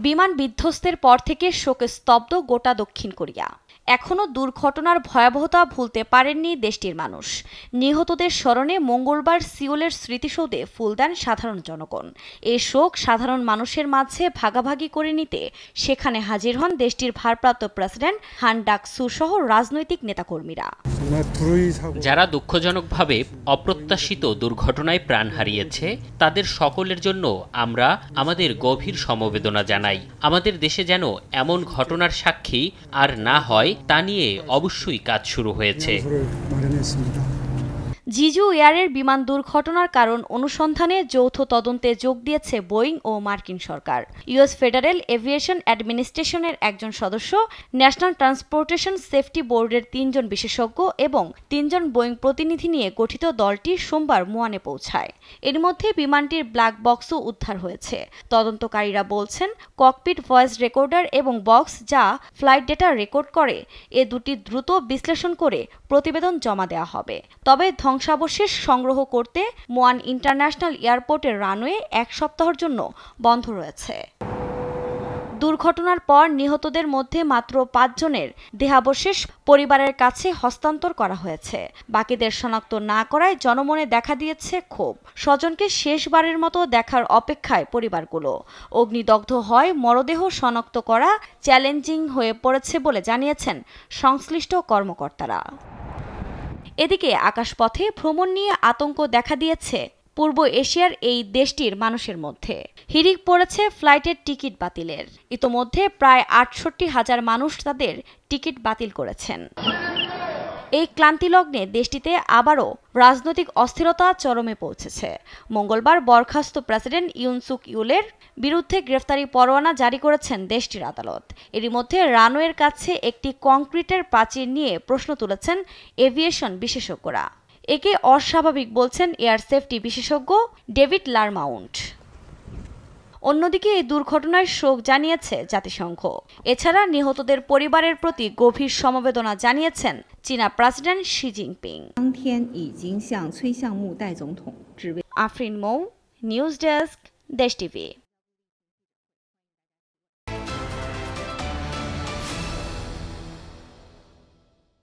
বিমান বিধ্বস্তের পর থেকে শোকে স্তব্ধ গোটা দক্ষিণ কোরিয়া। এখনও দুর্ঘটনার ভয়াবহতা ভুলতে পারেননি দেশটির মানুষ। নিহতদের স্মরণে মঙ্গলবার সিওলের স্মৃতিসৌধে ফুল দেন সাধারণ জনগণ। এই শোক সাধারণ মানুষের মাঝে ভাগাভাগি করে নিতে সেখানে হাজির হন দেশটির ভারপ্রাপ্ত প্রেসিডেন্ট হান ডাক-সু সহ রাজনৈতিক নেতাকর্মীরা। যারা দুঃখজনকভাবে অপ্রত্যাশিত দুর্ঘটনায় প্রাণ হারিয়েছে তাদের সকলের জন্য আমরা আমাদের গভীর সমবেদনা জানাই। আমাদের দেশে যেন এমন ঘটনার সাক্ষী আর না হয় তা নিয়ে অবশ্যই কাজ শুরু হয়েছে। জিজু এয়ারের বিমান দুর্ঘটনার কারণ অনুসন্ধানে যৌথ তদন্তে যোগ দিয়েছে বোয়িং ও মার্কিন সরকার। ইউএস ফেডারেল এভিয়েশন অ্যাডমিনিস্ট্রেশনের একজন সদস্য, ন্যাশনাল ট্রান্সপোর্টেশন সেফটি বোর্ডের ৩ জন বিশেষজ্ঞ এবং ৩ জন বোয়িং প্রতিনিধি নিয়ে গঠিত দলটি সোমবার মুয়ানে পৌঁছায়। এর মধ্যে বিমানটির ব্ল্যাক বক্সও উদ্ধার হয়েছে। তদন্তকারীরা বলছেন, ককপিট ভয়েস রেকর্ডার এবং বক্স যা ফ্লাইট ডেটা রেকর্ড করে এ দুটি দ্রুত বিশ্লেষণ করে প্রতিবেদন জমা দেওয়া হবে। তবে ধ্বংসাবশেষ সংগ্রহ করতে মুয়ান ইন্টারন্যাশনাল এয়ারপোর্টের রানওয়ে ১ সপ্তাহের জন্য বন্ধ রয়েছে। দুর্ঘটনার পর নিহতদের মধ্যে মাত্র ৫ জনের দেহাবশেষ পরিবারের কাছে হস্তান্তর করা হয়েছে। বাকিদের শনাক্ত না করায় জনমনে দেখা দিয়েছে ক্ষোভ। স্বজনকে শেষবারের মতো দেখার অপেক্ষায় পরিবারগুলো। অগ্নিদগ্ধ হয় মরদেহ শনাক্ত করা চ্যালেঞ্জিং হয়ে পড়েছে বলে জানিয়েছেন সংশ্লিষ্ট কর্মকর্তারা। এদিকে আকাশপথে ভ্রমণ নিয়ে আতঙ্ক দেখা দিয়েছে পূর্ব এশিয়ার এই দেশটির মানুষের মধ্যে। হিড়িক পড়েছে ফ্লাইটের টিকিট বাতিলের। ইতোমধ্যে প্রায় ৬৮,০০০ মানুষ তাদের টিকিট বাতিল করেছেন। এই ক্লান্তিলগ্নে দেশটিতে আবারও রাজনৈতিক অস্থিরতা চরমে পৌঁছেছে। মঙ্গলবার বরখাস্ত প্রেসিডেন্ট ইউন সুক ইউলের বিরুদ্ধে গ্রেফতারি পরোয়ানা জারি করেছেন দেশটির আদালত। এরই মধ্যে রানওয়ের কাছে একটি কংক্রিটের প্রাচীর নিয়ে প্রশ্ন তুলেছেন এভিয়েশন বিশেষজ্ঞরা। একে অস্বাভাবিক বলছেন এয়ার সেফটি বিশেষজ্ঞ ডেভিড লারমাউন্ট। অন্যদিকে এই দুর্ঘটনায় শোক জানিয়েছে জাতিসংঘ। এছাড়া নিহতদের পরিবারের প্রতি গভীর সমবেদনা জানিয়েছেন চীনা প্রেসিডেন্ট শি জিনপিং। আফরিন মৌ, নিউজ ডেস্ক, দেশ টিভি।